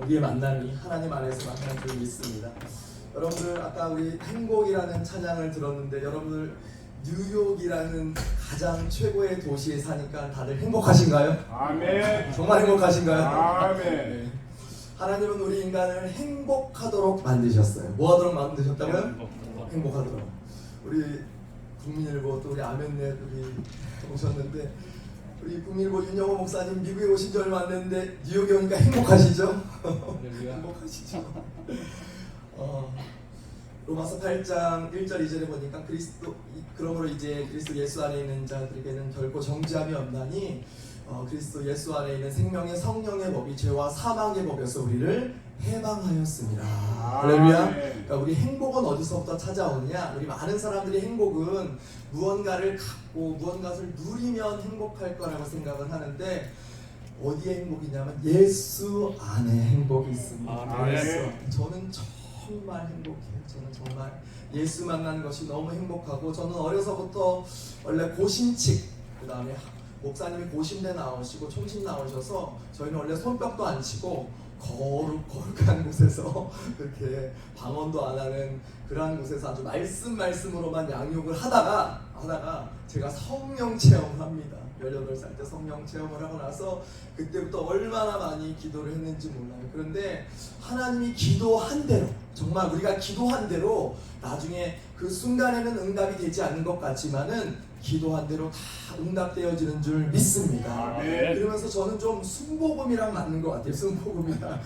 우리의 만남이 하나님 안에서 만나는 줄 믿습니다. 여러분들 아까 우리 행복이라는 찬양을 들었는데 여러분들 뉴욕이라는 가장 최고의 도시에 사니까 다들 행복하신가요? 아멘. 정말 행복하신가요? 아멘. 네. 하나님은 우리 인간을 행복하도록 만드셨어요. 뭐 하도록 만드셨다고요? 행복하도록. 우리 국민일보 또 우리 아멘넷 우리 오셨는데 우리 국민일보 윤영호 목사님 미국에 오신 지 얼마 안 됐는데 뉴욕에 오니까 행복하시죠? 행복하시죠? 로마서 8장 1절 2절에 보니까 그러므로 이제 그리스도 예수 안에 있는 자들에게는 결코 정죄함이 없나니 그리스도 예수 안에 있는 생명의 성령의 법이 죄와 사망의 법에서 우리를 해방하였습니다. 할렐루야. 그러니까 우리 행복은 어디서부터 찾아오느냐? 우리 많은 사람들이 행복은 무언가를 갖고 무언가를 누리면 행복할 거라고 생각을 하는데 어디에 행복이냐면 예수 안에 행복이 있습니다. 저는 정말 행복해요. 저는 정말 예수 만난 것이 너무 행복하고 저는 어려서부터 원래 고심칙 그 다음에 목사님이 고심대 나오시고 총신 나오셔서 저희는 원래 손뼉도 안 치고 거룩한 곳에서 그렇게 방언도 안 하는 그러한 곳에서 아주 말씀으로만 양육을 하다가 제가 성령 체험을 합니다. 18살 때 성령 체험을 하고 나서 그때부터 얼마나 많이 기도를 했는지 몰라요. 그런데 하나님이 기도한 대로 정말 우리가 기도한 대로 나중에 그 순간에는 응답이 되지 않는 것 같지만은 기도한 대로 다 응답되어지는 줄 믿습니다. 그러면서 저는 좀 순복음이랑 맞는 것 같아요. 순복음이랑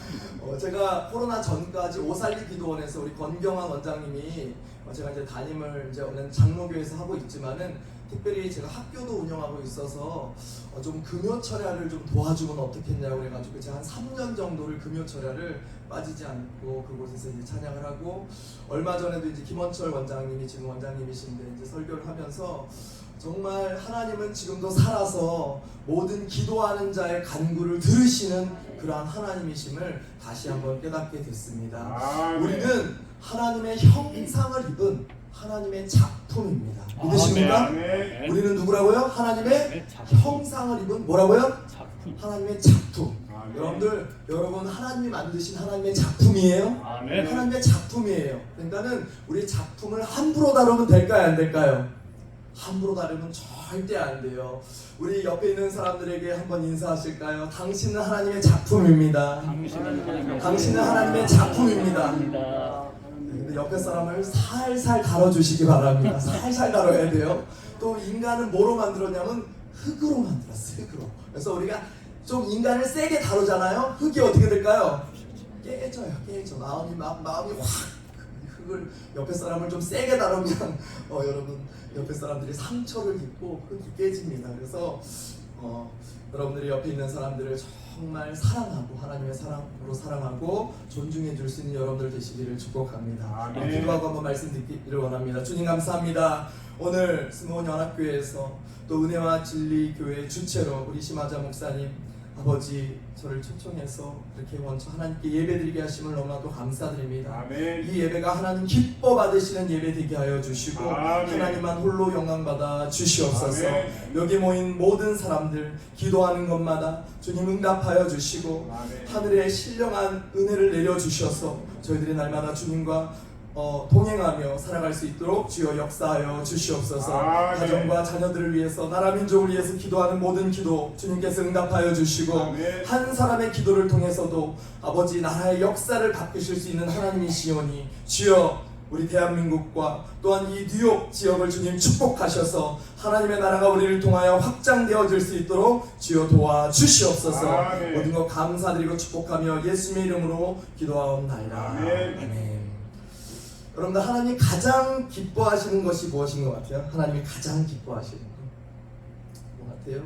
제가 코로나 전까지 오살리 기도원에서 우리 권경환 원장님이 제가 이제 담임을 이제 오늘 장로교에서 하고 있지만은 특별히 제가 학교도 운영하고 있어서 좀 금요 철야를 좀 도와주면 어떻겠냐고 해가지고 제가 한 3년 정도를 금요 철야를 빠지지 않고 그곳에서 이제 찬양을 하고 얼마 전에도 이제 김원철 원장님이 지금 원장님이신데 이제 설교를 하면서 정말 하나님은 지금도 살아서 모든 기도하는 자의 간구를 들으시는 그러한 하나님이심을 다시 한번 깨닫게 됐습니다. 우리는 하나님의 형상을 입은 하나님의 작품입니다. 믿으십니까? 우리는 누구라고요? 하나님의 형상을 입은 뭐라고요? 하나님의 작품. 여러분 하나님이 만드신 하나님의 작품이에요? 하나님의 작품이에요. 그러니까는 우리 작품을 함부로 다루면 될까요? 안 될까요? 함부로 다루면 절대 안 돼요. 우리 옆에 있는 사람들에게 한번 인사하실까요? 당신은 하나님의 작품입니다. 당신은 하나님의 작품입니다. 근데 옆에 사람을 살살 다뤄주시기 바랍니다. 살살 다뤄야 돼요. 또 인간은 뭐로 만들었냐면 흙으로 만들었어요. 흙으로. 그래서 우리가 좀 인간을 세게 다루잖아요. 흙이 어떻게 될까요? 깨져. 마음이 확 흙을 옆에 사람을 좀 세게 다루면 여러분 옆에 사람들이 상처를 입고 흙이 깨집니다. 그래서 여러분들이 옆에 있는 사람들을 정말 사랑하고 하나님의 사랑으로 사랑하고 존중해 줄 수 있는 여러분들 되시기를 축복합니다. 기도하고 한번 말씀 듣기를 원합니다. 주님 감사합니다. 오늘 스모은 연합교회에서 또 은혜와 진리 교회 주체로 우리 심하자 목사님 아버지 저를 초청해서 이렇게 원처 하나님께 예배드리게 하심을 너무나도 감사드립니다. 이 예배가 하나님 기뻐 받으시는 예배 되게 하여 주시고 하나님만 홀로 영광 받아 주시옵소서. 여기 모인 모든 사람들 기도하는 것마다 주님 응답하여 주시고 하늘의 신령한 은혜를 내려 주셔서 저희들이 날마다 주님과 동행하며 살아갈 수 있도록 주여 역사하여 주시옵소서. 가정과 자녀들을 위해서 나라 민족을 위해서 기도하는 모든 기도 주님께서 응답하여 주시고 한 사람의 기도를 통해서도 아버지 나라의 역사를 바꾸실 수 있는 하나님이시오니 주여 우리 대한민국과 또한 이 뉴욕 지역을 주님 축복하셔서 하나님의 나라가 우리를 통하여 확장되어질 수 있도록 주여 도와주시옵소서. 모든 것 감사드리고 축복하며 예수님의 이름으로 기도하옵나이다. 아멘. 여러분들 하나님이 가장 기뻐하시는 것이 무엇인 것 같아요? 하나님이 가장 기뻐하시는 것 같아요?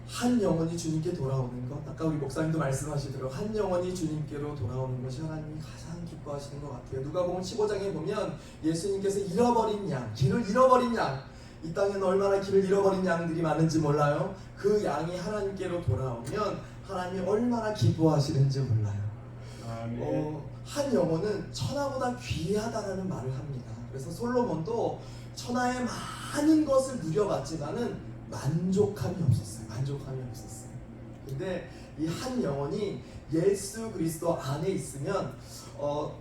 한 영혼이 주님께 돌아오는 것. 아까 우리 목사님도 말씀하시더라고요. 한 영혼이 주님께로 돌아오는 것이 하나님이 가장 기뻐하시는 것 같아요. 누가복음 15장에 보면 예수님께서 잃어버린 양, 길을 잃어버린 양, 이 땅에는 얼마나 길을 잃어버린 양들이 많은지 몰라요. 그 양이 하나님께로 돌아오면 하나님이 얼마나 기뻐하시는지 몰라요. 한 영혼은 천하보다 귀하다라는 말을 합니다. 그래서 솔로몬도 천하의 많은 것을 누려봤지만은 만족함이 없었어요. 근데 이 한 영혼이 예수 그리스도 안에 있으면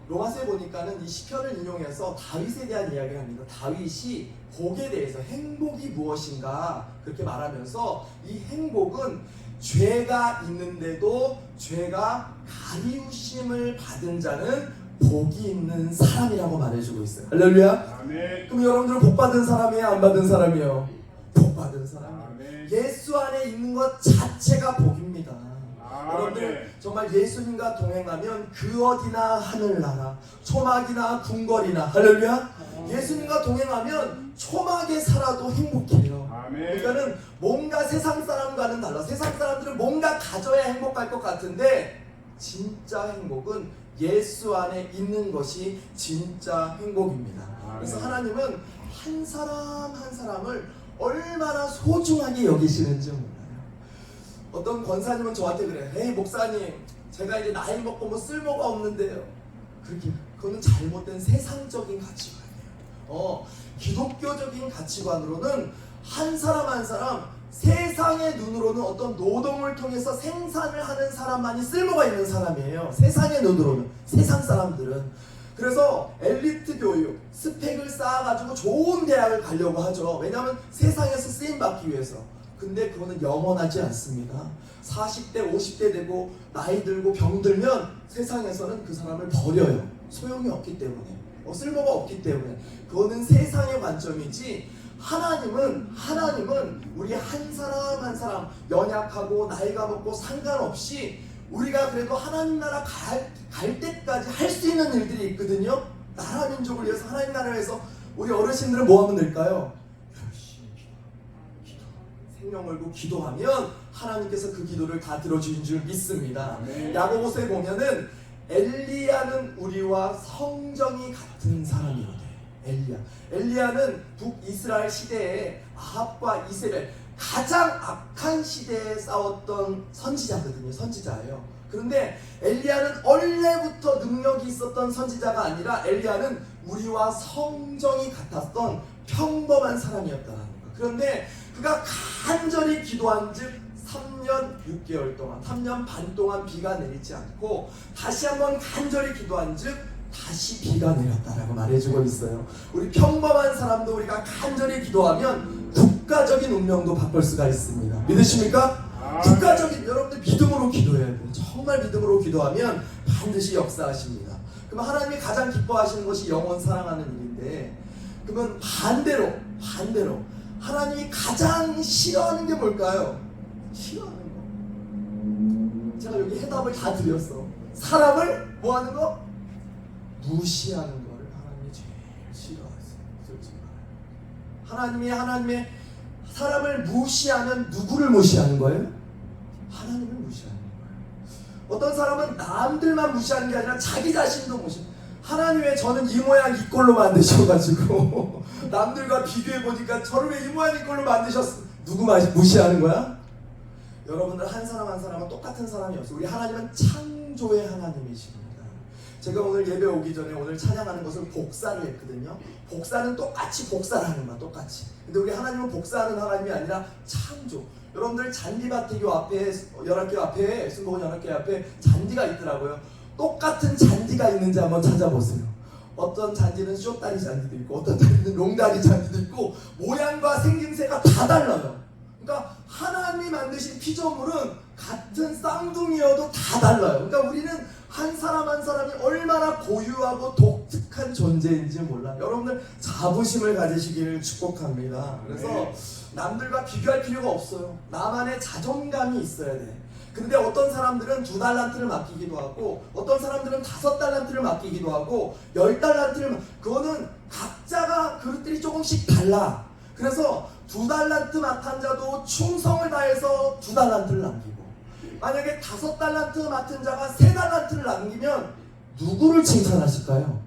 로마서에 보니까는 이 시편을 인용해서 다윗에 대한 이야기를 합니다. 다윗이 복에 대해서 행복이 무엇인가 그렇게 말하면서 이 행복은 죄가 있는데도 죄가 가리우심을 받은 자는 복이 있는 사람이라고 말해주고 있어요. 할렐루야. 아멘. 그럼 여러분들은 복 받은 사람이에요? 안 받은 사람이에요? 복 받은 사람이에요. 아멘. 예수 안에 있는 것 자체가 복입니다. 아멘. 여러분들 정말 예수님과 동행하면 그 어디나 하늘나라, 초막이나 궁궐이나, 할렐루야. 예수님과 동행하면 초막에 살아도 행복해요. 아멘. 그러니까는 뭔가 세상 사람과는 달라. 세상 사람들은 뭔가 가져야 행복할 것 같은데 진짜 행복은 예수 안에 있는 것이 진짜 행복입니다. 그래서 하나님은 한 사람 한 사람을 얼마나 소중하게 여기시는지 몰라요. 어떤 권사님은 저한테 그래요. 에이 목사님, 제가 이제 나이 먹고 뭐 쓸모가 없는데요. 그거는 잘못된 세상적인 가치관이에요. 기독교적인 가치관으로는 한 사람 한 사람, 세상의 눈으로는 어떤 노동을 통해서 생산을 하는 사람만이 쓸모가 있는 사람이에요. 세상의 눈으로는, 세상 사람들은. 그래서 엘리트 교육, 스펙을 쌓아가지고 좋은 대학을 가려고 하죠. 왜냐하면 세상에서 쓰임받기 위해서. 근데 그거는 영원하지 않습니다. 40대, 50대 되고 나이 들고 병들면 세상에서는 그 사람을 버려요. 소용이 없기 때문에, 쓸모가 없기 때문에. 그거는 세상의 관점이지, 하나님은 우리 한 사람 한 사람, 연약하고 나이가 먹고 상관없이 우리가 그래도 하나님 나라 갈 때까지 할 수 있는 일들이 있거든요. 나라 민족을 위해서, 하나님 나라를 위해서 우리 어르신들은 뭐 하면 될까요? 열심히 기도. 생명 걸고 기도하면 하나님께서 그 기도를 다 들어주신 줄 믿습니다. 야고보서에 보면은 엘리야는 우리와 성정이 같은 사람이거든요. 엘리야는 북이스라엘 시대에 아합과 이세벨, 가장 악한 시대에 싸웠던 선지자예요. 그런데 엘리야는 원래부터 능력이 있었던 선지자가 아니라 엘리야는 우리와 성정이 같았던 평범한 사람이었다는 거예요. 그런데 그가 간절히 기도한 즉 3년 6개월 동안, 3년 반 동안 비가 내리지 않고 다시 한번 간절히 기도한 즉 다시 비가 내렸다라고 말해주고 있어요. 우리 평범한 사람도 우리가 간절히 기도하면 국가적인 운명도 바꿀 수가 있습니다. 믿으십니까? 국가적인, 여러분들 믿음으로 기도해야 돼요. 정말 믿음으로 기도하면 반드시 역사하십니다. 그럼 하나님이 가장 기뻐하시는 것이 영혼 사랑하는 일인데, 그러면 반대로 하나님이 가장 싫어하는 게 뭘까요? 싫어하는 거. 제가 여기 해답을 다 드렸어. 사람을 뭐 하는 거? 무시하는 거를 하나님이 제일 싫어하세요. 솔직히 말해요. 하나님의 사람을 무시하면 누구를 무시하는 거예요? 하나님을 무시하는 거예요. 어떤 사람은 남들만 무시하는 게 아니라 자기 자신도 무시해요. 하나님 왜 저는 이 모양 이 꼴로 만드셔가지고 남들과 비교해보니까 저를 왜 이 모양 이 꼴로 만드셨어? 누구 무시하는 거야? 여러분들 한 사람 한 사람은 똑같은 사람이 없어요. 우리 하나님은 창조의 하나님이십니다. 제가 오늘 예배 오기 전에 오늘 찬양하는 것을 복사를 했거든요. 복사는 똑같이 복사를 하는 거야, 똑같이. 근데 우리 하나님은 복사하는 하나님이 아니라 창조. 여러분들 잔디밭교 앞에, 연합교 앞에, 순복음 연합교 앞에 잔디가 있더라고요. 똑같은 잔디가 있는지 한번 찾아보세요. 어떤 잔디는 쇼다리 잔디도 있고 어떤 잔디는 롱다리 잔디도 있고 모양과 생김새가 다 달라요. 그러니까 하나님이 만드신 피조물은 같은 쌍둥이여도 다 달라요. 그러니까 우리는 한 사람 한 사람이 얼마나 고유하고 독특한 존재인지 몰라요. 여러분들 자부심을 가지시기를 축복합니다. 그래서 남들과 비교할 필요가 없어요. 나만의 자존감이 있어야 돼. 근데 어떤 사람들은 2달란트를 맡기기도 하고 어떤 사람들은 5달란트를 맡기기도 하고 10달란트를 그거는 각자가 그릇들이 조금씩 달라. 그래서 2달란트 맡은 자도 충성을 다해서 2달란트를 남기고, 만약에 5달란트 맡은 자가 3달란트를 남기면 누구를 칭찬하실까요?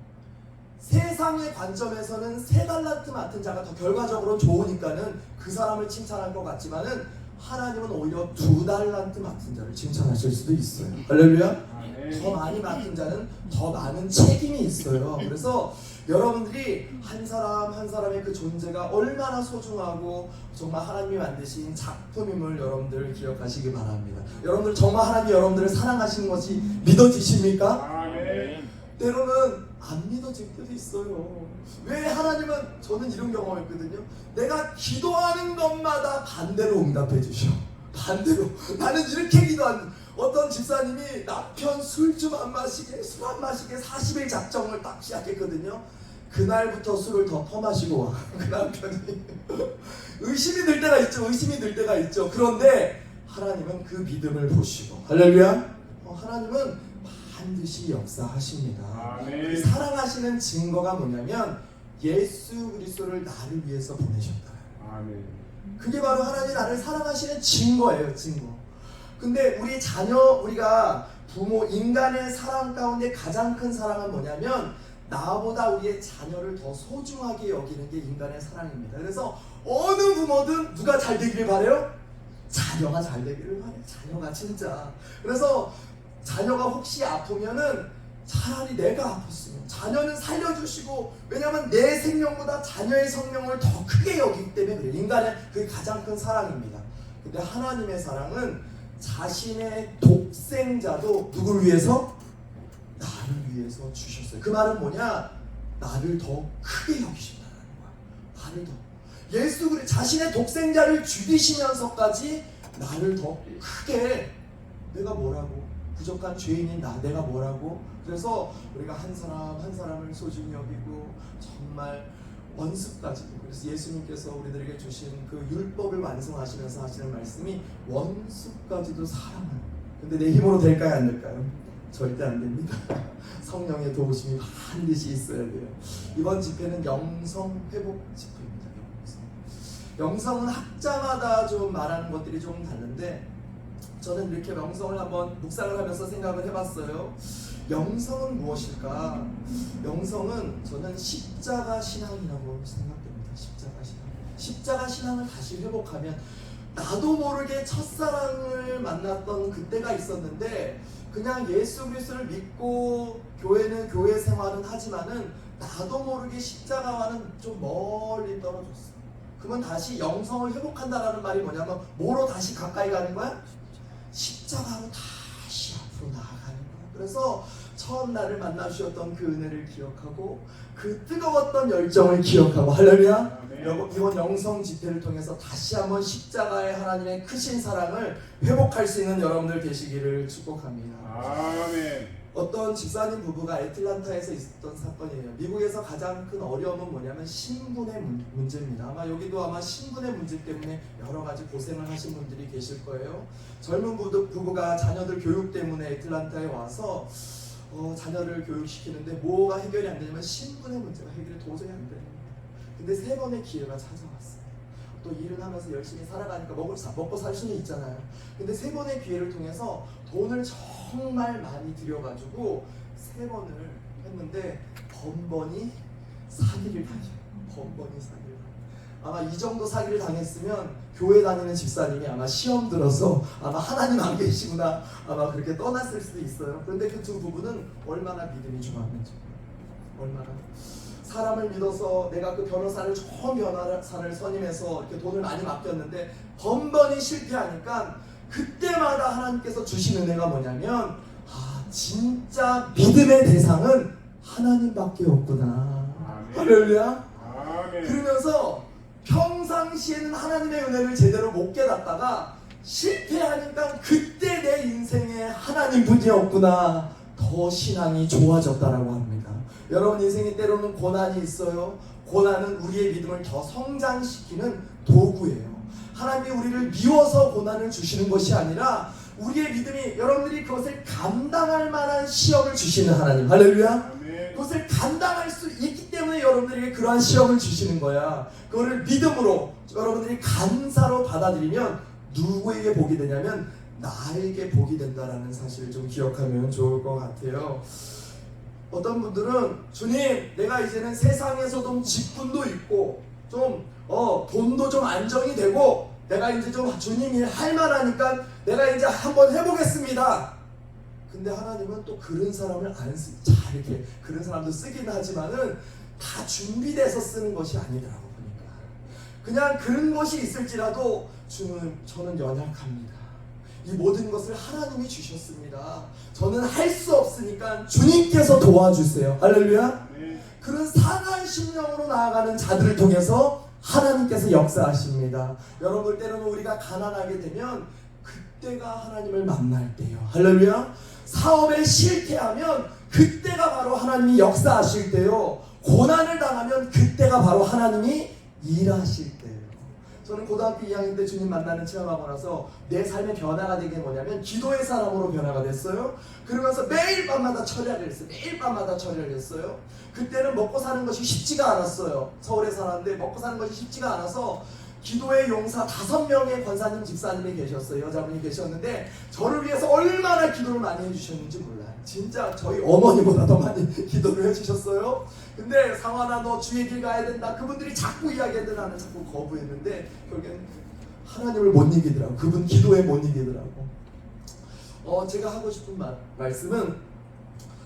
세상의 관점에서는 3달란트 맡은 자가 더 결과적으로 좋으니까는 그 사람을 칭찬할 것 같지만은 하나님은 오히려 2달란트 맡은 자를 칭찬하실 수도 있어요. 할렐루야. 더 많이 맡은 자는 더 많은 책임이 있어요. 그래서 여러분들이 한 사람 한 사람의 그 존재가 얼마나 소중하고 정말 하나님이 만드신 작품임을 여러분들 기억하시기 바랍니다. 여러분들 정말 하나님이 여러분들을 사랑하시는 것이 믿어지십니까? 아멘. 때로는 안 믿어질 때도 있어요. 왜 하나님은, 저는 이런 경험했거든요. 내가 기도하는 것마다 반대로 응답해 주셔. 반대로. 나는 이렇게 기도한, 어떤 집사님이 남편 술 좀 안 마시게, 술 안 마시게 40일 작정을 딱 시작했거든요. 그날부터 술을 더 퍼마시고 와. 그 남편이 의심이 들 때가 있죠. 의심이 들 때가 있죠. 그런데 하나님은 그 믿음을 보시고, 할렐루야. 하나님은 반드시 역사하십니다. 아멘. 사랑하시는 증거가 뭐냐면 예수 그리스도를 나를 위해서 보내셨다. 아멘. 그게 바로 하나님 나를 사랑하시는 증거예요. 증거. 근데 우리 자녀, 우리가 부모, 인간의 사랑 가운데 가장 큰 사랑은 뭐냐면 나보다 우리의 자녀를 더 소중하게 여기는 게 인간의 사랑입니다. 그래서 어느 부모든 누가 잘 되기를 바래요? 자녀가 잘 되기를 바래요. 자녀가 진짜. 그래서 자녀가 혹시 아프면은 차라리 내가 아팠으면 자녀는 살려주시고, 왜냐하면 내 생명보다 자녀의 생명을 더 크게 여기기 때문에 그래요. 인간의 그게 가장 큰 사랑입니다. 근데 하나님의 사랑은 자신의 독생자도 누구를 위해서? 나를 위해서 주셨어요. 그 말은 뭐냐? 나를 더 크게 여기신다는 거야. 나를 더. 예수 그리스도 자신의 독생자를 죽이시면서까지 나를 더 크게, 내가 뭐라고? 부족한 죄인인 내가 뭐라고? 그래서 우리가 한 사람 한 사람을 소중히 여기고 정말 원수까지도. 그래서 예수님께서 우리들에게 주신 그 율법을 완성하시면서 하시는 말씀이 원수까지도 사랑하는. 근데 내 힘으로 될까요? 안 될까요? 절대 안 됩니다. 성령의 도우심이 반드시 있어야 돼요. 이번 집회는 영성 회복 집회입니다. 영성은 학자마다 좀 말하는 것들이 좀 다른데, 저는 이렇게 영성을 한번 묵상을 하면서 생각을 해봤어요. 영성은 무엇일까? 영성은 저는 십자가 신앙이라고 생각됩니다. 십자가 신앙. 십자가 신앙을 다시 회복하면, 나도 모르게 첫사랑을 만났던 그때가 있었는데 그냥 예수 그리스도를 믿고 교회는 교회 생활은 하지만은 나도 모르게 십자가와는 좀 멀리 떨어졌어. 그러면 다시 영성을 회복한다라는 말이 뭐냐면 뭐로 다시 가까이 가는 거야? 십자가로 다시 앞으로 나아가는 거야. 그래서 처음 나를 만나 주셨던 그 은혜를 기억하고 그 뜨거웠던 열정을 기억하고, 할렐루야. 이번 영성 집회를 통해서 다시 한번 십자가의 하나님의 크신 사랑을 회복할 수 있는 여러분들 되시기를 축복합니다. 아멘. 어떤 집사님 부부가 애틀란타에서 있었던 사건이에요. 미국에서 가장 큰 어려움은 뭐냐면 신분의 문제입니다. 아마 여기도 아마 신분의 문제 때문에 여러 가지 고생을 하신 분들이 계실 거예요. 젊은 부부가 자녀들 교육 때문에 애틀란타에 와서 자녀를 교육시키는데 뭐가 해결이 안 되냐면 신분의 문제가 해결이 도저히 안 되는 거예요. 근데 3번의 기회가 찾아왔어요. 또 일을 하면서 열심히 살아가니까 먹고 살 수는 있잖아요. 근데 3번의 기회를 통해서 돈을 정말 많이 들여가지고 3번을 했는데 번번이 사기를 당해요. 번번이 사기를 당해요. 아마 이 정도 사기를 당했으면 교회 다니는 집사님이 아마 시험 들어서 아마 하나님 안 계시구나 아마 그렇게 떠났을 수도 있어요. 그런데 그 두 부부는 얼마나 믿음이 좋았는지, 얼마나 사람을 믿어서 내가 그 변호사를 좋은 변호사를 선임해서 이렇게 돈을 많이 맡겼는데 번번이 실패하니까 그때마다 하나님께서 주신 은혜가 뭐냐면, 진짜 믿음의 대상은 하나님밖에 없구나. 할렐루야. 그러면서 평상시에는 하나님의 은혜를 제대로 못 깨닫다가 실패하니까 그때 내 인생에 하나님뿐이 없구나, 더 신앙이 좋아졌다라고 합니다. 여러분 인생에 때로는 고난이 있어요. 고난은 우리의 믿음을 더 성장시키는 도구예요. 하나님이 우리를 미워서 고난을 주시는 것이 아니라 우리의 믿음이, 여러분들이 그것을 감당할 만한 시험을 주시는 하나님, 할렐루야. 그것을 감당할 수 있기 때문에 여러분들에게 그러한 시험을 주시는 거야. 그거를 믿음으로 여러분들이 감사로 받아들이면 누구에게 복이 되냐면 나에게 복이 된다라는 사실을 좀 기억하면 좋을 것 같아요. 어떤 분들은 주님, 내가 이제는 세상에서도 직분도 있고 좀 돈도 좀 안정이 되고 내가 이제 좀 주님이 할 만하니까 내가 이제 한번 해보겠습니다. 근데 하나님은 또 그런 사람을 안 쓰, 잘 이렇게 그런 사람도 쓰긴 하지만은 다 준비돼서 쓰는 것이 아니더라고 보니까. 그냥 그런 것이 있을지라도 저는 연약합니다. 이 모든 것을 하나님이 주셨습니다. 저는 할 수 없으니까 주님께서 도와주세요. 할렐루야. 그런 상한 심령으로 나아가는 자들을 통해서 하나님께서 역사하십니다. 여러분, 때로는 우리가 가난하게 되면 그때가 하나님을 만날 때요. 할렐루야. 사업에 실패하면 그때가 바로 하나님이 역사하실 때요. 고난을 당하면 그때가 바로 하나님이 일하실 때예요. 저는 고등학교 2학년 때 주님 만나는 체험하고 나서 내 삶의 변화가 된 게 뭐냐면 기도의 사람으로 변화가 됐어요. 그러면서 매일 밤마다 철야를 했어요. 매일 밤마다 철야를 했어요. 그때는 먹고 사는 것이 쉽지가 않았어요. 서울에 살았는데 먹고 사는 것이 쉽지가 않아서 기도의 용사 5명의 권사님 집사님이 계셨어요. 여자분이 계셨는데 저를 위해서 얼마나 기도를 많이 해주셨는지 몰라요. 진짜 저희 어머니보다 더 많이 기도를 해주셨어요. 근데 상환아 너 주의 길 가야 된다. 그분들이 자꾸 이야기했는데 나는 자꾸 거부했는데 결국엔 하나님을 못 이기더라고. 그분 기도에 못 이기더라고. 제가 하고 싶은 말씀은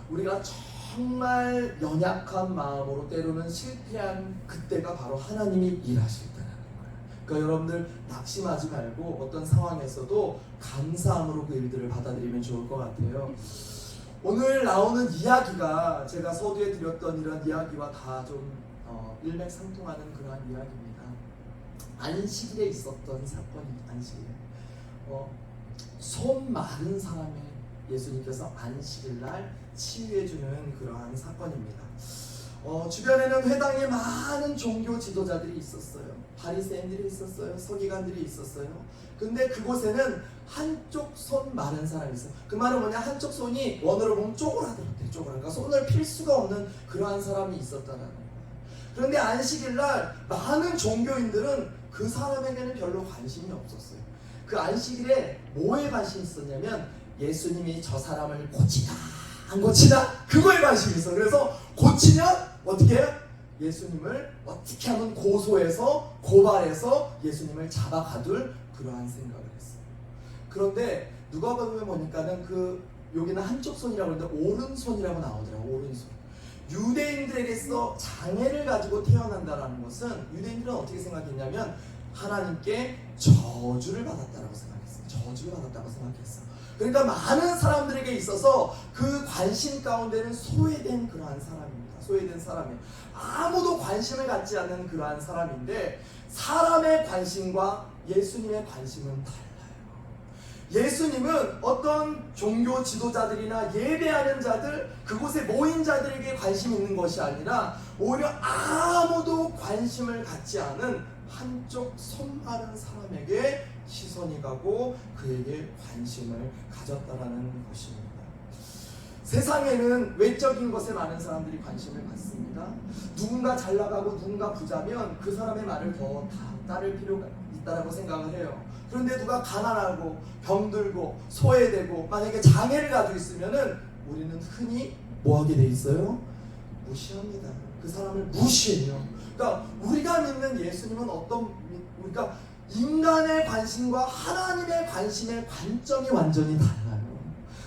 우리가 정말 연약한 마음으로 때로는 실패한 그때가 바로 하나님이 일하실 때라는 거예요. 그러니까 여러분들 낙심하지 말고 어떤 상황에서도 감사함으로 그 일들을 받아들이면 좋을 것 같아요. 오늘 나오는 이야기가 제가 서두에 드렸던 이런 이야기와 다 좀 일맥상통하는 그러한 이야기입니다. 안식일에 있었던 사건입니다. 안식일에 손 마른 사람의 예수님께서 안식일날 치유해주는 그러한 사건입니다. 주변에는 회당에 많은 종교 지도자들이 있었어요. 바리새인들이 있었어요. 서기관들이 있었어요. 근데 그곳에는 한쪽 손 마른 사람이 있어요. 그 말은 뭐냐? 한쪽 손이 원으로 보면 쪼그라들었대요. 그러니까 손을 필 수가 없는 그러한 사람이 있었다는 거예요. 그런데 안식일날 많은 종교인들은 그 사람에게는 별로 관심이 없었어요. 그 안식일에 뭐에 관심이 있었냐면 예수님이 저 사람을 고치나 안 고치나 그거에 관심이 있어. 그래서 고치면 어떻게 해요? 예수님을 어떻게 하면 고소해서 고발해서 예수님을 잡아가둘 그러한 생각을 했어요. 그런데 누가 보니까는 여기는 한쪽 손이라고 하는데 오른손이라고 나오더라고요. 오른손. 유대인들에게서 장애를 가지고 태어난다는 것은 유대인들은 어떻게 생각했냐면 하나님께 저주를 받았다고 생각했어요. 저주를 받았다고 생각했어요. 그러니까 많은 사람들에게 있어서 그 관심 가운데는 소외된 그러한 사람입니다. 소외된 사람이에요. 아무도 관심을 갖지 않는 그러한 사람인데 사람의 관심과 예수님의 관심은 달라요. 예수님은 어떤 종교 지도자들이나 예배하는 자들, 그곳에 모인 자들에게 관심이 있는 것이 아니라 오히려 아무도 관심을 갖지 않은 한쪽 손 마른 사람에게 시선이 가고 그에게 관심을 가졌다라는 것입니다. 세상에는 외적인 것에 많은 사람들이 관심을 갖습니다. 누군가 잘 나가고 누군가 부자면 그 사람의 말을 더 따를 필요가 있다고 생각을 해요. 그런데 누가 가난하고 병들고 소외되고 만약에 장애를 가지고 있으면은 우리는 흔히 뭐하게 돼 있어요? 무시합니다. 그 사람을 무시해요. 그러니까 우리가 믿는 예수님은 그러니까 인간의 관심과 하나님의 관심의 관점이 완전히 달라요.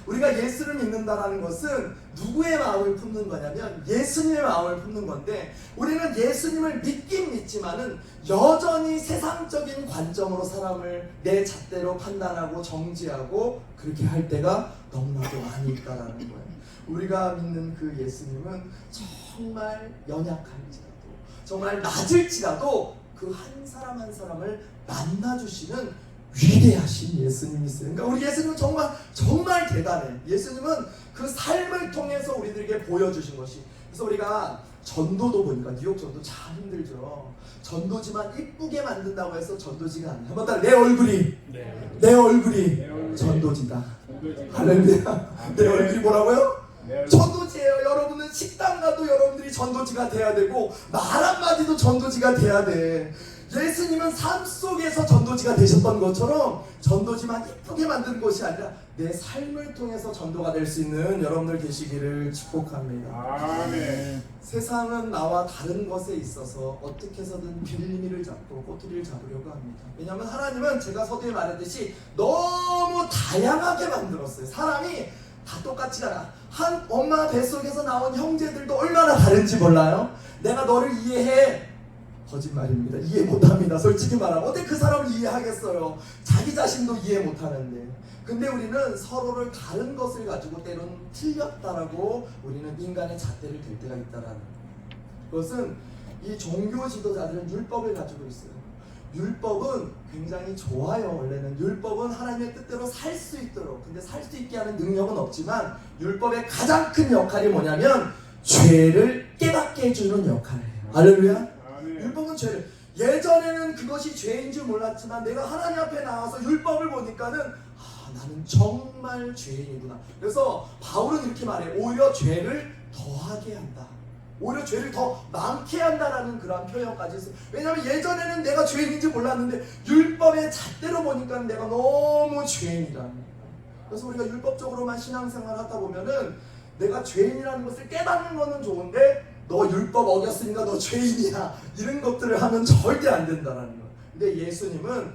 우리가 예수를 믿는다는 것은 누구의 마음을 품는 거냐면 예수님의 마음을 품는 건데 우리는 예수님을 믿긴 믿지만은 여전히 세상적인 관점으로 사람을 내 잣대로 판단하고 정지하고 그렇게 할 때가 너무나도 많이 있다라는 거예요. 우리가 믿는 그 예수님은 정말 연약할지라도 정말 낮을지라도 그 한 사람 한 사람을 만나주시는 위대하신 예수님이세요. 그러니까 우리 예수님은 정말 대단해. 예수님은 그 삶을 통해서 우리들에게 보여주신 것이. 그래서 우리가 전도도 보니까 뉴욕 전도 참 힘들죠. 전도지만 이쁘게 만든다고 해서 전도지가 아니에요. 한번 따라 내 얼굴이 전도지다. 할렐루야. 내 얼굴이 뭐라고요? 전도지예요. 여러분은 식당 가도 여러분들이 전도지가 돼야 되고 말 한마디도 전도지가 돼야 돼. 예수님은 삶 속에서 전도지가 되셨던 것처럼 전도지만 이쁘게 만드는 것이 아니라 내 삶을 통해서 전도가 될 수 있는 여러분들 되시기를 축복합니다. 아멘. 세상은 나와 다른 것에 있어서 어떻게 해서든 빌미를 잡고 꼬투리를 잡으려고 합니다. 왜냐하면 하나님은 제가 서두에 말했듯이 너무 다양하게 만들었어요. 사람이 다 똑같지 않아. 한 엄마 뱃속에서 나온 형제들도 얼마나 다른지 몰라요? 내가 너를 이해해. 거짓말입니다. 이해 못합니다. 솔직히 말하면 어떻게 그 사람을 이해하겠어요? 자기 자신도 이해 못하는데. 근데 우리는 서로를 다른 것을 가지고 때로는 틀렸다라고 우리는 인간의 잣대를 댈 때가 있다라는 거예요. 그것은 이 종교 지도자들은 율법을 가지고 있어요. 율법은 굉장히 좋아요. 원래는 율법은 하나님의 뜻대로 살 수 있도록, 근데 살 수 있게 하는 능력은 없지만 율법의 가장 큰 역할이 뭐냐면 죄를 깨닫게 해주는 역할이에요. 할렐루야. 율법은 죄를, 예전에는 그것이 죄인 줄 몰랐지만 내가 하나님 앞에 나와서 율법을 보니까는 나는 정말 죄인이구나. 그래서 바울은 이렇게 말해. 오히려 죄를 더하게 한다. 오히려 죄를 더 많게 한다라는 그러한 표현까지 있어요. 왜냐하면 예전에는 내가 죄인인지 몰랐는데 율법의 잣대로 보니까 내가 너무 죄인이라는 거예요. 그래서 우리가 율법적으로만 신앙생활 하다 보면은 내가 죄인이라는 것을 깨닫는 거는 좋은데 너 율법 어겼으니까 너 죄인이야, 이런 것들을 하면 절대 안 된다는 거예요. 근데 예수님은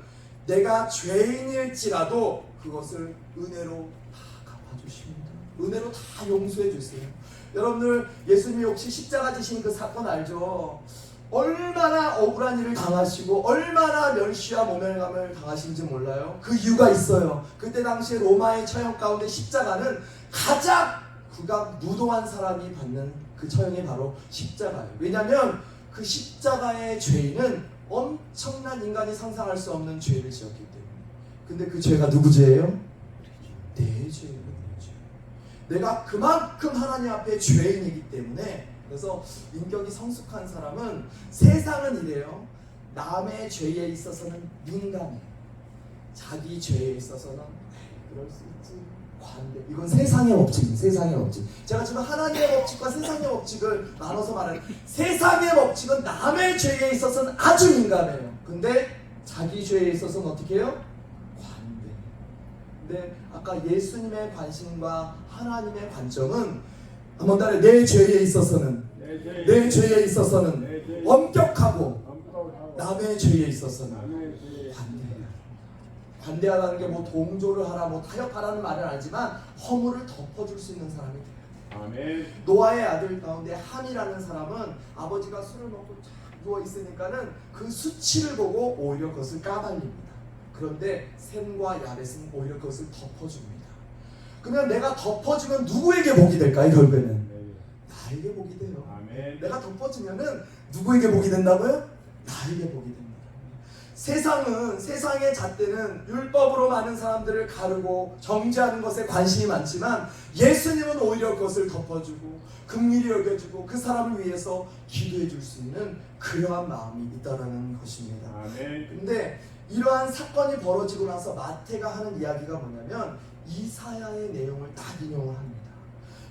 내가 죄인일지라도 그것을 은혜로 다 갚아주십니다. 은혜로 다 용서해 주세요. 여러분들 예수님이 혹시 십자가 지신 그 사건 알죠? 얼마나 억울한 일을 당하시고 얼마나 멸시와 모멸감을 당하신지 몰라요? 그 이유가 있어요. 그때 당시에 로마의 처형 가운데 십자가는 가장 무도한 사람이 받는 그 처형이 바로 십자가예요. 왜냐하면 그 십자가의 죄인은 엄청난 인간이 상상할 수 없는 죄를 지었기 때문에. 근데 그 죄가 누구 죄예요? 내 죄예요. 내 죄. 내가 그만큼 하나님 앞에 죄인이기 때문에. 그래서 인격이 성숙한 사람은, 세상은 이래요. 남의 죄에 있어서는 민감해. 자기 죄에 있어서는 그럴 수 있지, 관대. 이건 세상의 법칙입니다. 세상의 법칙. 제가 지금 하나님의 법칙과 세상의 법칙을 나눠서 말하는, 세상의 법칙은 남의 죄에 있어서는 아주 민감해요. 근데 자기 죄에 있어서는 어떻게 해요? 관대. 근데 아까 예수님의 관심과 하나님의 관점은, 한번 따라해. 내 죄에 있어서는, 내 죄에 있어서는 엄격하고 남의 죄에 있어서는 관대해요. 관대하다는 게 뭐 동조를 하라, 뭐 타협하라는 말은 아니지만 허물을 덮어줄 수 있는 사람이 돼요. 아멘. 노아의 아들 가운데 함이라는 사람은 아버지가 술을 먹고 쫙 누워 있으니까는 그 수치를 보고 오히려 그것을 까발립니다. 그런데 셈과 야벳은 오히려 그것을 덮어줍니다. 그러면 내가 덮어주면 누구에게 복이 될까요? 결국에는 나에게 복이 돼요. 아멘. 내가 덮어주면은 누구에게 복이 된다고요? 나에게 복이 됩니다. 세상은, 세상의 잣대는 율법으로 많은 사람들을 가르고 정죄하는 것에 관심이 많지만 예수님은 오히려 그것을 덮어주고 긍휼히 여겨주고 그 사람을 위해서 기도해 줄 수 있는 그러한 마음이 있다는 것입니다. 아멘. 근데 이러한 사건이 벌어지고 나서 마태가 하는 이야기가 뭐냐면 이사야의 내용을 딱 인용을 합니다.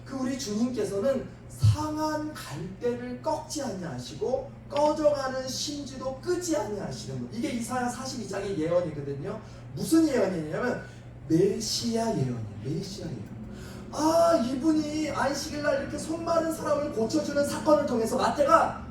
그 우리 주님께서는 상한 갈대를 꺾지 아니하시고 꺼져가는 심지도 끄지 아니하시는 분. 이게 이사야 42장의 예언이거든요. 무슨 예언이냐면 메시아 예언이에요. 메시아 예언. 이분이 안식일 날 이렇게 손 마른 사람을 고쳐주는 사건을 통해서 마태가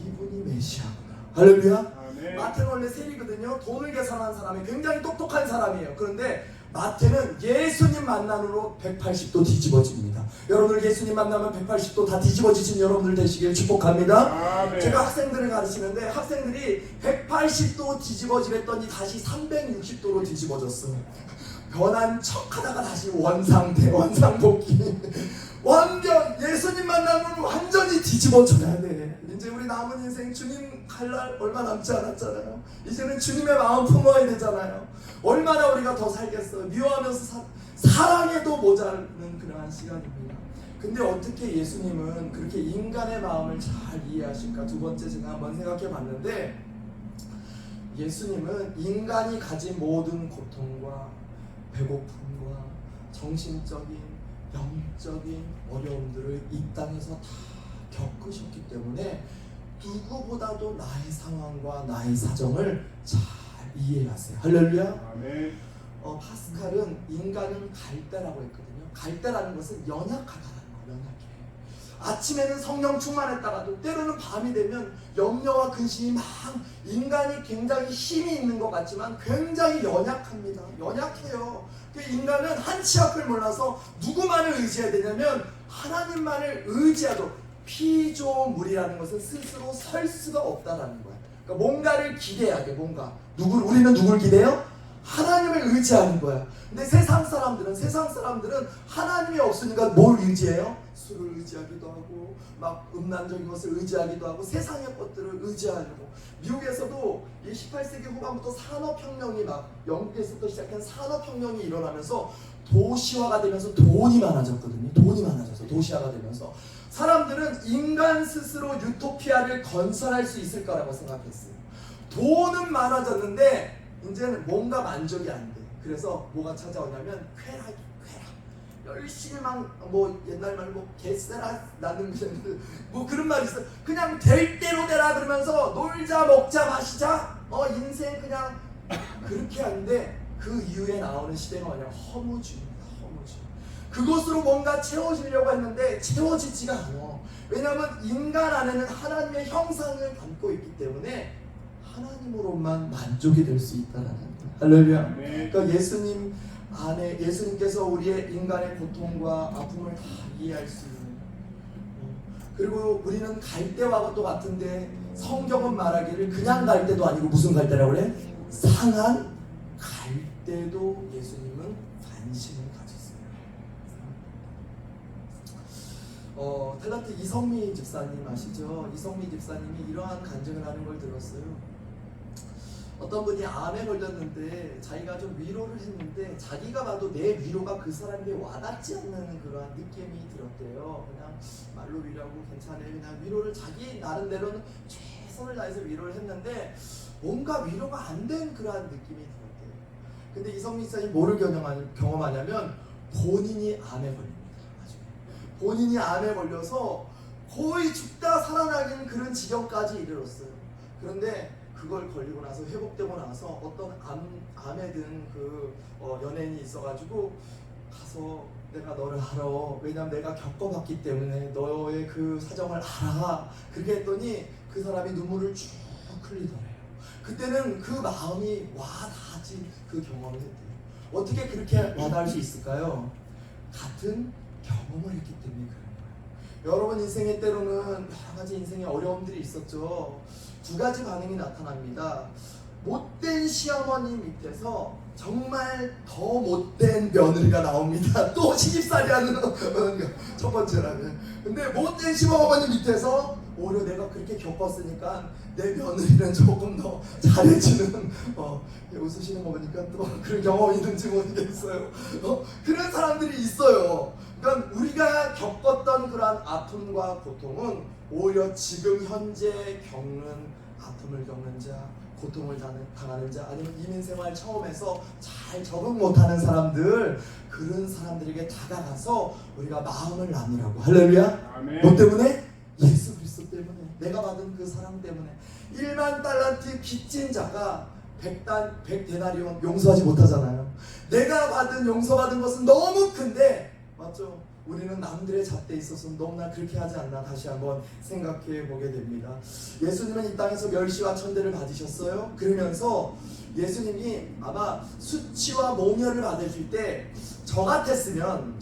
이분이 메시아구나. 할렐루야. 아멘. 마태는 원래 세리거든요. 돈을 계산한 사람이 굉장히 똑똑한 사람이에요. 그런데 마태는 예수님 만남으로 180도 뒤집어집니다. 여러분들 예수님 만나면 180도 다 뒤집어지신 여러분들 되시길 축복합니다. 아멘. 제가 학생들을 가르치는데 학생들이 180도 뒤집어지랬더니 다시 360도로 뒤집어졌어요. 변한 척하다가 다시 원상복귀. 완전 예수님 만나면 완전히 뒤집어져야 돼. 이제 우리 남은 인생 주님 갈 날 얼마 남지 않았잖아요. 이제는 주님의 마음 품어야 되잖아요. 얼마나 우리가 더 살겠어요. 미워하면서 사랑해도 모자르는 그러한 시간입니다. 근데 어떻게 예수님은 그렇게 인간의 마음을 잘 이해하실까? 두 번째 제가 한번 생각해 봤는데, 예수님은 인간이 가진 모든 고통과 배고픔과 정신적인, 영적인 어려움들을 이 땅에서 다 겪으셨기 때문에 누구보다도 나의 상황과 나의 사정을 잘 이해하세요. 할렐루야. 아멘. 파스칼은 인간은 갈대라고 했거든요. 갈대라는 것은 연약하다는 거예요. 연약해. 아침에는 성령 충만했다가도 때로는 밤이 되면 염려와 근심이 막, 인간이 굉장히 힘이 있는 것 같지만 굉장히 연약합니다. 연약해요. 인간은 한치 앞을 몰라서 누구만을 의지해야 되냐면 하나님만을 의지하도록. 피조물이라는 것은 스스로 설 수가 없다라는 거야. 그러니까 뭔가를 기대해야 돼. 우리는 누굴 기대요? 하나님을 의지하는 거야. 근데 세상 사람들은 하나님이 없으니까 뭘 의지해요? 술을 의지하기도 하고, 막 음란적인 것을 의지하기도 하고, 세상의 것들을 의지하려고. 미국에서도 이 18세기 후반부터 산업혁명이 막, 영국에서부터 시작한 산업혁명이 일어나면서 도시화가 되면서 돈이 많아졌거든요. 도시화가 되면서 사람들은 인간 스스로 유토피아를 건설할 수 있을 거라고 생각했어요. 돈은 많아졌는데 이제는 뭔가 만족이 안 돼. 그래서 뭐가 찾아오냐면 쾌락. 열심히 옛날 말로 개쎄라 나는 뭐 그런 말이 있어. 그냥 될 대로 되라 그러면서 놀자 먹자 마시자. 인생 그냥 그렇게 하는데 그 이후에 나오는 시대가 뭐냐? 허무주의입니다. 그것으로 뭔가 채워지려고 했는데 채워지지가 않아. 왜냐하면 인간 안에는 하나님의 형상을 담고 있기 때문에 하나님으로만 만족이 될 수 있다는 거예요. 할렐루야. 그러니까 예수님 안에, 예수님께서 우리의 인간의 고통과 아픔을 다 이해할 수 있는, 그리고 우리는 갈대와 똑같은데 성경은 말하기를 그냥 갈대도 아니고 무슨 갈대라고 그래? 상한 갈대도 예수님은 관심을 가졌어요. 탤런트 이성미 집사님 아시죠? 이성미 집사님이 이러한 간증을 하는 걸 들었어요. 어떤 분이 암에 걸렸는데 자기가 좀 위로를 했는데 자기가 봐도 내 위로가 그 사람에게 와닿지 않는 그러한 느낌이 들었대요. 그냥 말로 위로하고 괜찮아요. 그냥 위로를 자기 나름대로는 최선을 다해서 위로를 했는데 뭔가 위로가 안 된 그러한 느낌이 들었대요. 근데 이성미 집사님이 뭐를 경험하냐면 본인이 암에 걸립니다. 본인이 암에 걸려서 거의 죽다 살아나긴 그런 지경까지 이르렀어요. 그런데 그걸 걸리고 나서 회복되고 나서 어떤 암에 든 그 연예인이 있어가지고 가서 내가 너를 알아. 왜냐면 내가 겪어봤기 때문에 너의 그 사정을 알아. 그렇게 했더니 그 사람이 눈물을 쭉 흘리더래요. 그때는 그 마음이 와닿지 그 경험을 했대요. 어떻게 그렇게 와닿을 수 있을까요? 같은 경험을 했기 때문에 그런 거예요. 여러분 인생의 때로는 여러 가지 인생의 어려움들이 있었죠. 두 가지 반응이 나타납니다. 못된 시어머니 밑에서 정말 더 못된 며느리가 나옵니다. 또 시집살이 하는 첫 번째라면. 근데 못된 시어머니 밑에서 오히려 내가 그렇게 겪었으니까 내 며느리는 조금 더 잘해주는, 웃으시는 거 보니까 또 그런 경험이 있는지 모르겠어요. 그런 사람들이 있어요. 그러니까 우리가 겪었던 그러한 아픔과 고통은 오히려 지금 현재 겪는 아픔을 겪는 자, 고통을 당하는 자, 아니면 이민생활 처음 해서 잘 적응 못하는 사람들, 그런 사람들에게 다가가서 우리가 마음을 나누라고. 할렐루야. 아멘. 뭐 때문에? 예수 그리스도 때문에. 내가 받은 그 사랑 때문에. 1만 달란트 빚진 자가 100데나리온 용서하지 못하잖아요. 내가 용서받은 것은 너무 큰데, 맞죠? 우리는 남들의 잣대에 있어서 너무나 그렇게 하지 않나 다시 한번 생각해 보게 됩니다. 예수님은 이 땅에서 멸시와 천대를 받으셨어요. 그러면서 예수님이 아마 수치와 모멸을 받으실 때 저 같았으면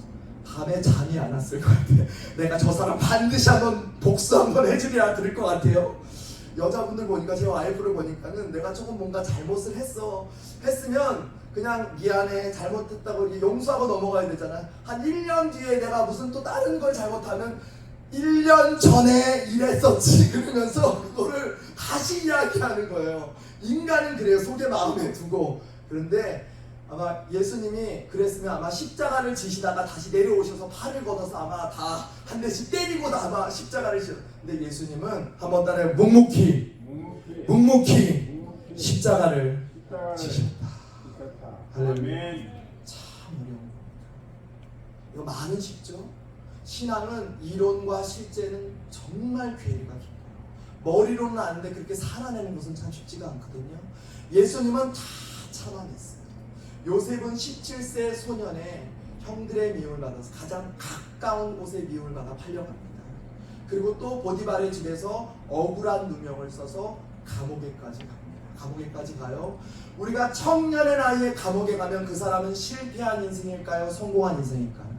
밤에 잠이 안 왔을 것 같아요. 내가 저 사람 반드시 한번 복수 한번 해주리라 그럴 것 같아요. 여자분들 보니까, 제 와이프를 보니까는 내가 조금 뭔가 잘못을 했으면 그냥 미안해 잘못했다고 이렇게 용서하고 넘어가야 되잖아. 한 1년 뒤에 내가 무슨 또 다른 걸 잘못하면 1년 전에 이랬었지 그러면서 그거를 다시 이야기하는 거예요. 인간은 그래요. 속에 마음에 두고. 그런데 아마 예수님이 그랬으면 아마 십자가를 지시다가 다시 내려오셔서 팔을 걷어서 아마 다 한 대씩 때리고 아마 십자가를 지셨. 근데 예수님은 한번 따라해 묵묵히 십자가를 지셨다. 할렐루야. 참 어려운 겁니다. 이거 말은 쉽죠? 신앙은 이론과 실제는 정말 괴리가 깊고요. 머리로는 아는데 그렇게 살아내는 것은 참 쉽지가 않거든요. 예수님은 다 참아냈어요. 요셉은 17세 소년의 형들의 미움을 받아서 가장 가까운 곳에 미움을 받아 팔려갑니다. 그리고 또 보디발의 집에서 억울한 누명을 써서 감옥에까지 갑니다. 감옥에까지 가요. 우리가 청년의 나이에 감옥에 가면 그 사람은 실패한 인생일까요? 성공한 인생일까요?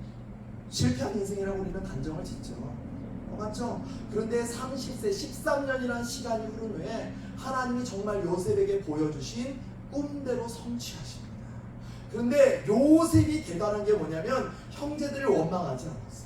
실패한 인생이라고 우리는 단정을 짓죠. 맞죠? 그런데 30세 13년이라는 시간이 흐른 후에 하나님이 정말 요셉에게 보여주신 꿈대로 성취하십니다. 그런데 요셉이 대단한 게 뭐냐면 형제들을 원망하지 않았어요.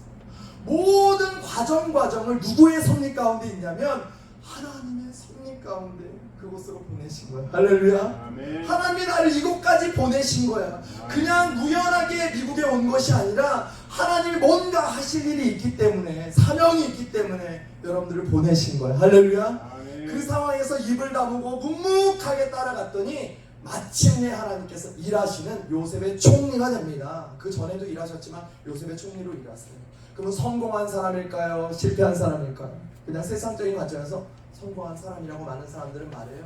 모든 과정을 누구의 섭리 가운데 있냐면 하나님의 섭리 가운데 그곳으로 보내신 거야. 할렐루야. 아멘. 하나님이 나를 이곳까지 보내신 거야. 그냥 우연하게 미국에 온 것이 아니라 하나님이 뭔가 하실 일이 있기 때문에, 사명이 있기 때문에 여러분들을 보내신 거야. 할렐루야. 아멘. 그 상황에서 입을 다무고 묵묵하게 따라갔더니 마침내 하나님께서 일하시는 요셉의 총리가 됩니다. 그 전에도 일하셨지만 요셉의 총리로 일하세요. 그러면 성공한 사람일까요? 실패한 사람일까요? 그냥 세상적인 관점에서 성공한 사람이라고 많은 사람들은 말해요.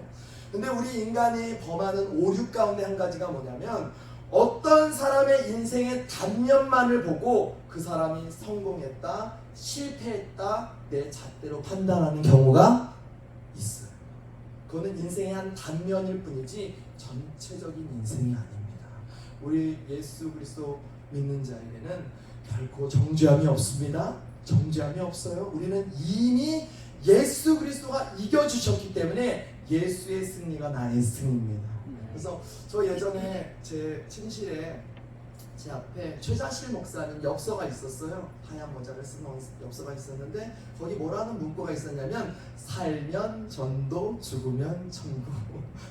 근데 우리 인간이 범하는 오류 가운데 한 가지가 뭐냐면 어떤 사람의 인생의 단면만을 보고 그 사람이 성공했다, 실패했다, 내 잣대로 판단하는 경우가 있어요. 그거는 인생의 한 단면일 뿐이지 전체적인 인생이 아닙니다. 우리 예수 그리스도 믿는 자에게는 결코 정죄함이 없습니다. 정죄함이 없어요. 우리는 이미 예수 그리스도가 이겨주셨기 때문에 예수의 승리가 나의 승리입니다. 그래서 저 예전에 제 침실에 제 앞에 최자실 목사님 엽서가 있었어요. 하얀 모자를 쓴 엽서가 있었는데 거기 뭐라는 문구가 있었냐면 살면 전도, 죽으면 천국.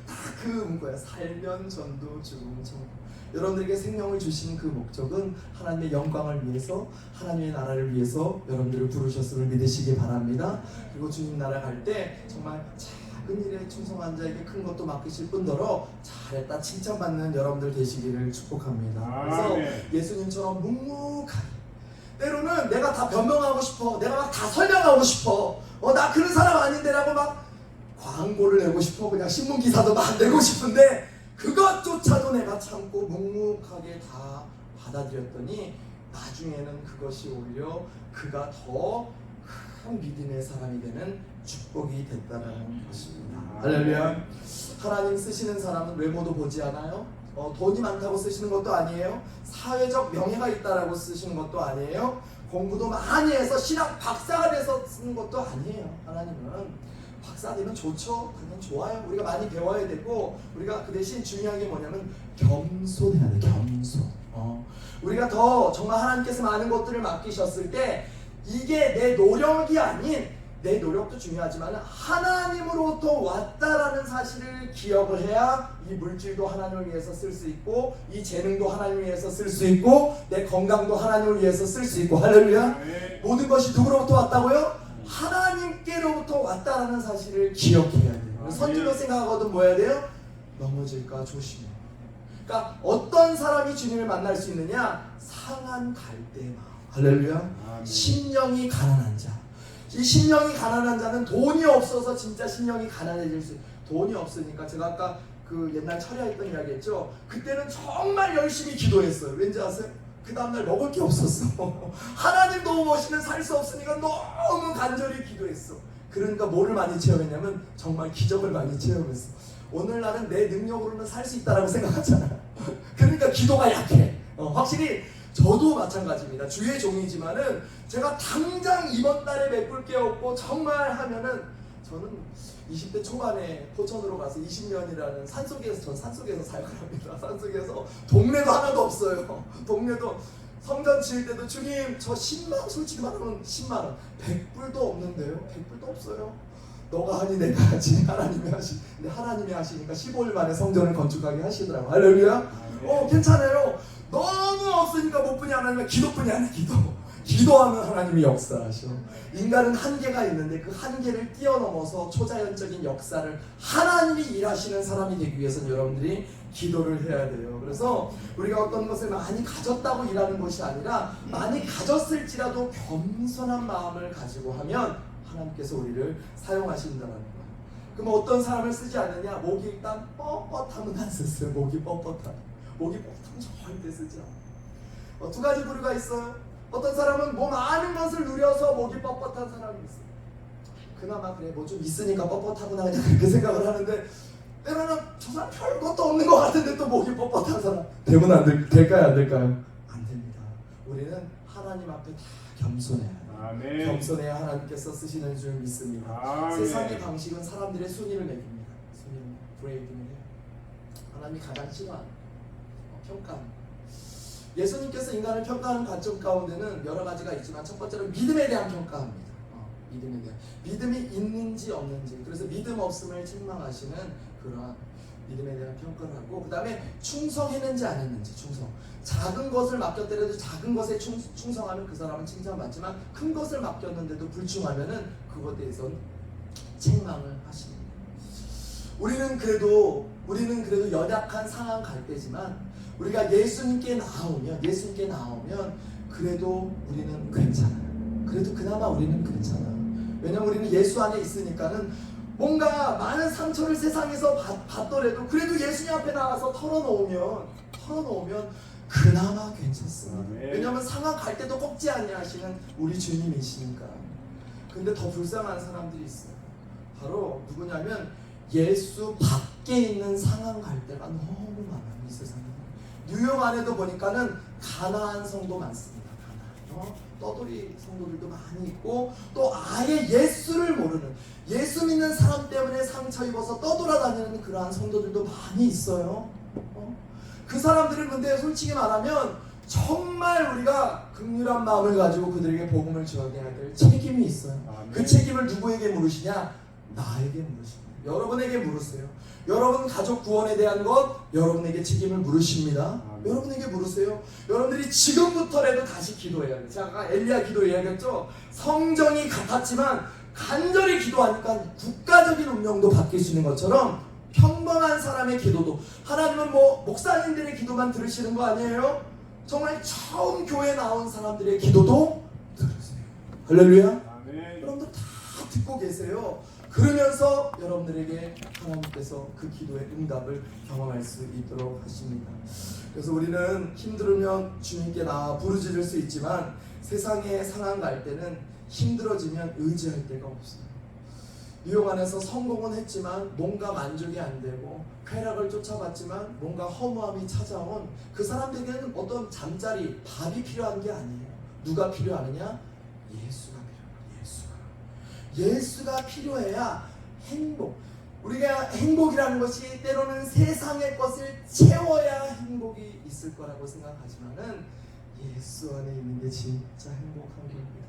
다 그 문구야. 살면 전도, 죽으면 천국. 여러분들에게 생명을 주신 그 목적은 하나님의 영광을 위해서, 하나님의 나라를 위해서 여러분들을 부르셨음을 믿으시기 바랍니다. 그리고 주님 나라 갈 때 정말 작은 일에 충성한 자에게 큰 것도 맡기실 뿐더러 잘했다 칭찬받는 여러분들 되시기를 축복합니다. 그래서 예수님처럼 묵묵하게, 때로는 내가 다 변명하고 싶어, 내가 막 다 설명하고 싶어, 나 그런 사람 아닌데라고 막 광고를 내고 싶어, 그냥 신문기사도 막 내고 싶은데 그것조차도 내가 참고 묵묵하게 다 받아들였더니 나중에는 그것이 오히려 그가 더 큰 믿음의 사람이 되는 축복이 됐다는 것입니다. 할렐루야. 하나님 쓰시는 사람은 외모도 보지 않아요. 돈이 많다고 쓰시는 것도 아니에요. 사회적 명예가 있다라고 쓰시는 것도 아니에요. 공부도 많이 해서 신학 박사가 돼서 쓰는 것도 아니에요. 하나님은 박사 되면 좋죠. 그냥 좋아요. 우리가 많이 배워야 되고, 우리가 그 대신 중요한 게 뭐냐면 겸손해야 돼. 겸손. 우리가 더 정말 하나님께서 많은 것들을 맡기셨을 때 이게 내 노력이 아닌, 내 노력도 중요하지만 하나님으로부터 왔다라는 사실을 기억을 해야 이 물질도 하나님을 위해서 쓸 수 있고, 이 재능도 하나님을 위해서 쓸 수 있고, 내 건강도 하나님을 위해서 쓸 수 있고. 할렐루야. 모든 것이 누구로부터 왔다고요? 하나님께로부터 왔다라는 사실을 기억해야 돼요. 선지로 생각하거든 뭐 해야 돼요? 넘어질까 조심해. 그러니까 어떤 사람이 주님을 만날 수 있느냐? 상한 갈대의 마음. 할렐루야. 심령이 가난한 자. 이 심령이 가난한 자는 돈이 없어서 진짜 심령이 가난해질 수 있어요. 돈이 없으니까 제가 아까 그 옛날 철야했던 이야기 했죠. 그때는 정말 열심히 기도했어요. 왠지 아세요? 그 다음날 먹을 게 없었어. 하나님 너무 멋있는 살 수 없으니까 너무 간절히 기도했어. 그러니까 뭐를 많이 체험했냐면 정말 기적을 많이 체험했어. 오늘날은 내 능력으로는 살 수 있다라고 생각하잖아. 그러니까 기도가 약해. 확실히 저도 마찬가지입니다. 주의 종이지만은 제가 당장 이번 달에 메꿀 게 없고 정말 하면은, 저는 20대 초반에 포천으로 가서 20년이라는 산속에서, 전 산속에서 살고 합니다. 산속에서 동네도 하나도 없어요. 동네도 성전 지을 때도 주님 저 10만, 솔직히 말하면 10만원 100불도 없는데요. 100불도 없어요. 너가 하니 내가 하지. 하나님이 하시. 근데 하나님이 하시니까 15일 만에 성전을 건축하게 하시더라고. 할렐루야. 괜찮아요. 너무 없으니까 못 뿐이 하나님은 기도뿐이 아니라 기도하면 하나님이 역사하셔. 인간은 한계가 있는데 그 한계를 뛰어넘어서 초자연적인 역사를 하나님이 일하시는 사람이 되기 위해서는 여러분들이 기도를 해야 돼요. 그래서 우리가 어떤 것을 많이 가졌다고 일하는 것이 아니라 많이 가졌을지라도 겸손한 마음을 가지고 하면 하나님께서 우리를 사용하신다는 거예요. 그럼 어떤 사람을 쓰지 않느냐? 목이 일단 뻣뻣하면 안 썼어요. 목이 뻣뻣하면. 목이 뻣뻣하면 절대 쓰지 않아요. 두 가지 부류가 있어요. 어떤 사람은 뭐 많은 것을 누리고 그려서 목이 뻣뻣한 사람이 있어요. 그나마 그래 뭐 좀 있으니까 뻣뻣하구나 그냥 그렇게 생각을 하는데, 때로는 저 사람 별것도 없는 것 같은데 또 목이 뻣뻣한 사람 되면 될까요 안 될까요? 안 됩니다. 우리는 하나님 앞에 다 겸손해야 해요. 아멘. 겸손해야 하나님께서 쓰시는 줄 믿습니다. 아멘. 세상의 방식은 사람들의 순위를 매깁니다. 순위를 브레이킹을 해요. 하나님이 가장 싫어하는 평가합니다. 예수님께서 인간을 평가하는 관점 가운데는 여러 가지가 있지만 첫 번째는 믿음에 대한 평가합니다. 믿음에 대한, 믿음이 있는지 없는지, 그래서 믿음 없음을 책망하시는 그러한 믿음에 대한 평가를 하고, 그 다음에 충성했는지 안 했는지, 충성. 작은 것을 맡겼더라도 작은 것에 충성하면 그 사람은 칭찬받지만, 큰 것을 맡겼는데도 불충하면은 그것에 대해서는 책망을 하십니다. 우리는 그래도 연약한 상황 갈 때지만, 우리가 예수님께 나오면 그래도 우리는 괜찮아요. 그래도 그나마 우리는 괜찮아요. 왜냐면 우리는 예수 안에 있으니까는 뭔가 많은 상처를 세상에서 받더라도 그래도 예수님 앞에 나가서 털어놓으면 그나마 괜찮습니다. 왜냐면 상황 갈 때도 꺾지 아니하시는 우리 주님이시니까. 근데 더 불쌍한 사람들이 있어요. 바로 누구냐면 예수 밖에 있는 상황 갈 때가 너무 많아요. 이 세상에. 뉴욕 안에도 보니까는 가난한 성도 많습니다. 떠돌이 성도들도 많이 있고, 또 아예 예수를 모르는, 예수 믿는 사람 때문에 상처 입어서 떠돌아다니는 그러한 성도들도 많이 있어요. 그 사람들은 근데 솔직히 말하면 정말 우리가 긍휼한 마음을 가지고 그들에게 복음을 전해야 될 책임이 있어요. 아멘. 그 책임을 누구에게 물으시냐? 나에게 물으십니다. 여러분에게 물으세요. 여러분 가족 구원에 대한 것 여러분에게 책임을 물으십니다. 여러분에게 물으세요. 여러분들이 지금부터라도 다시 기도해야 돼요. 제가 엘리야 기도해야겠죠. 성정이 같았지만 간절히 기도하니까 국가적인 운명도 바뀔 수 있는 것처럼 평범한 사람의 기도도, 하나님은 뭐 목사님들의 기도만 들으시는 거 아니에요? 정말 처음 교회 나온 사람들의 기도도 들으세요. 할렐루야. 아멘. 여러분들 다 듣고 계세요. 그러면서 여러분들에게 하나님께서 그 기도의 응답을 경험할 수 있도록 하십니다. 그래서 우리는 힘들으면 주님께 나와 부르짖을 수 있지만, 세상의 상황 갈 때는 힘들어지면 의지할 데가 없어요. 뉴욕 안에서 성공은 했지만 뭔가 만족이 안 되고, 쾌락을 쫓아봤지만 뭔가 허무함이 찾아온 그 사람들에게는 어떤 잠자리, 밥이 필요한 게 아니에요. 누가 필요하느냐? 예수가 필요해야 행복. 우리가 행복이라는 것이 때로는 세상의 것을 채워야 행복이 있을 거라고 생각하지만은 예수 안에 있는 게 진짜 행복한 겁니다.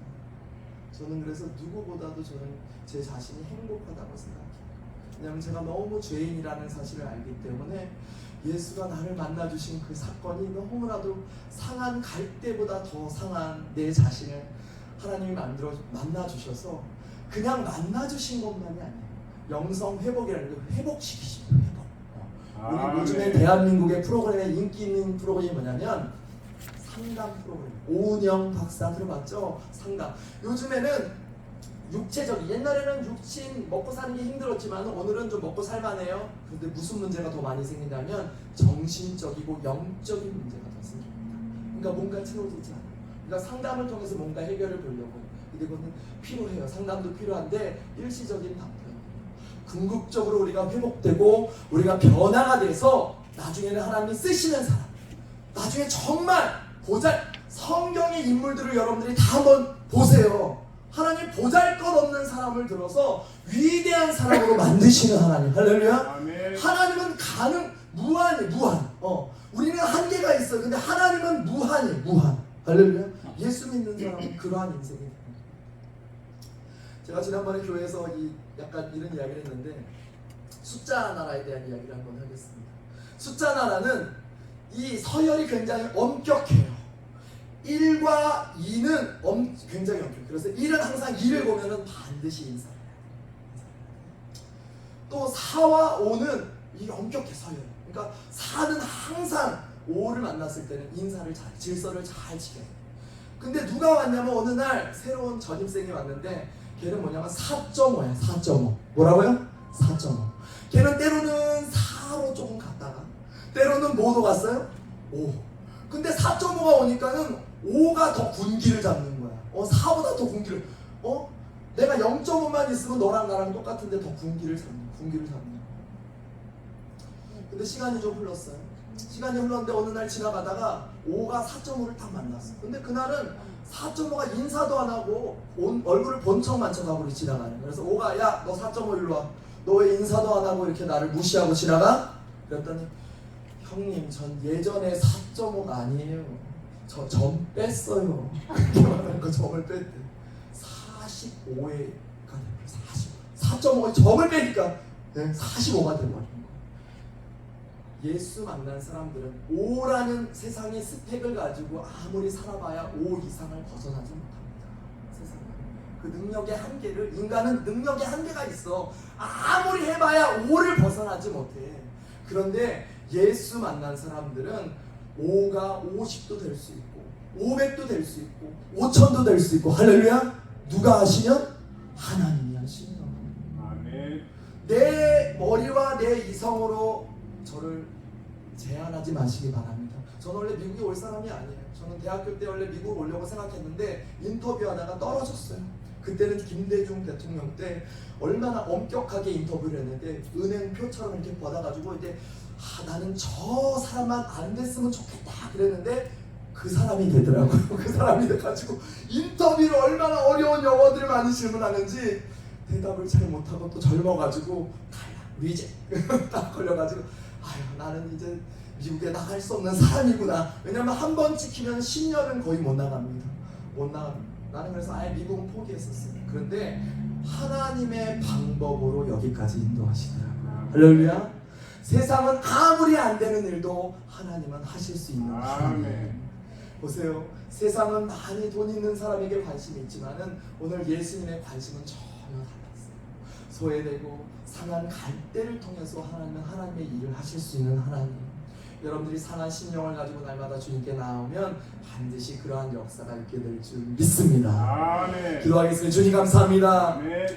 저는 그래서 누구보다도 제 자신이 행복하다고 생각해요. 왜냐하면 제가 너무 죄인이라는 사실을 알기 때문에 예수가 나를 만나주신 그 사건이 너무나도 상한 갈 때보다 더 상한 내 자신을 하나님이 만나주셔서 그냥 만나주신 것만이 아니에요. 영성 회복이라는 걸 회복시키십니다. 회복. 우리 요즘에 대한민국의 프로그램에 인기 있는 프로그램이 뭐냐면 상담 프로그램. 오은영 박사 들어봤죠? 상담. 요즘에는 육체적인, 옛날에는 육신 먹고 사는 게 힘들었지만 오늘은 좀 먹고 살만해요. 그런데 무슨 문제가 더 많이 생긴다면 정신적이고 영적인 문제가 더 생깁니다. 그러니까 뭔가 채워지지 않아요. 그러니까 상담을 통해서 뭔가 해결을 보려고. 이거는 필요해요. 상담도 필요한데 일시적인 방편이에요. 궁극적으로 우리가 회복되고 우리가 변화가 돼서 나중에는 하나님이 쓰시는 사람, 나중에 정말 성경의 인물들을 여러분들이 다 한번 보세요. 하나님 보잘것없는 사람을 들어서 위대한 사람으로 만드시는 하나님. 할렐루야. 아멘. 하나님은 무한. 우리는 한계가 있어요. 근데 하나님은 무한. 할렐루야. 예수 믿는 사람은 그러한 인생이에요. 제가 지난번에 교회에서 약간 이런 이야기를 했는데, 숫자 나라에 대한 이야기를 한번 하겠습니다. 숫자 나라는 이 서열이 굉장히 엄격해요. 1과 2는 굉장히 엄격해요. 그래서 1은 항상 2를 보면은 반드시 인사를 해요. 또 4와 5는 이게 엄격해, 서열. 그러니까 4는 항상 5를 만났을 때는 인사를 질서를 잘 지켜요. 근데 누가 왔냐면 어느 날 새로운 전입생이 왔는데, 걔는 뭐냐면 4.5야. 4.5. 뭐라고요? 4.5. 걔는 때로는 4로 조금 갔다가 때로는 뭐도 갔어요? 5. 근데 4.5가 오니까는 5가 더 군기를 잡는 거야. 4보다 더 군기를 내가 0.5만 있으면 너랑 나랑 똑같은데 더 군기를 삼는. 근데 시간이 좀 흘렀어요. 시간이 흘렀는데 어느 날 지나가다가 5가 4.5를 딱 만났어. 근데 그날은 4.5가 인사도 안 하고 얼굴을 번쩍만 쳐가고 지나가는 거예요. 그래서 5가 야 너 4.5 일로 와. 너 왜 인사도 안 하고 이렇게 나를 무시하고 지나가? 그랬더니 형님 전 예전에 4.5가 아니에요. 저 점 뺐어요. 그렇게 말하는 거 점을 뺐대. 45회가 돼버려. 4.5에 점을 빼니까 45가 돼버린 거예요. 예수 만난 사람들은 5라는 세상의 스펙을 가지고 아무리 살아봐야 5 이상을 벗어나지 못합니다. 세상은 그 능력의 한계를, 인간은 능력의 한계가 있어. 아무리 해봐야 5를 벗어나지 못해. 그런데 예수 만난 사람들은 5가 50도 될 수 있고 500도 될 수 있고 5000도 될 수 있고. 할렐루야. 누가 하시면? 하나님이 하시면. 아멘. 내 머리와 내 이성으로 저를 제한하지 마시기 바랍니다. 저는 원래 미국에 올 사람이 아니에요. 저는 대학교 때 원래 미국 오려고 생각했는데 인터뷰하다가 떨어졌어요. 그때는 김대중 대통령 때 얼마나 엄격하게 인터뷰를 했는데 은행표처럼 이렇게 받아가지고 이제 나는 저 사람만 안 됐으면 좋겠다 그랬는데 그 사람이 되더라고요. 그 사람이 돼가지고 인터뷰를 얼마나 어려운 영어들을 많이 질문하는지 대답을 잘 못하고 또 젊어가지고 리젝 딱 걸려가지고 나는 이제 미국에 나갈 수 없는 사람이구나. 왜냐면 한 번 찍히면 10년은 거의 못 나갑니다. 나는 그래서 아예 미국은 포기했었어요. 그런데 하나님의 방법으로 여기까지 인도하시더라고요. 할렐루야. 세상은 아무리 안 되는 일도 하나님은 하실 수 있는 하나님. 보세요. 세상은 많이 돈 있는 사람에게 관심이 있지만은 오늘 예수님의 관심은 전혀 달랐어요. 소외되고 상한 갈대를 통해서 하나님은 하나님의 일을 하실 수 있는 하나님. 여러분들이 상한 심령을 가지고 날마다 주님께 나오면 반드시 그러한 역사가 있게 될 줄 믿습니다. 아멘. 기도하겠습니다. 주님 감사합니다. 아멘.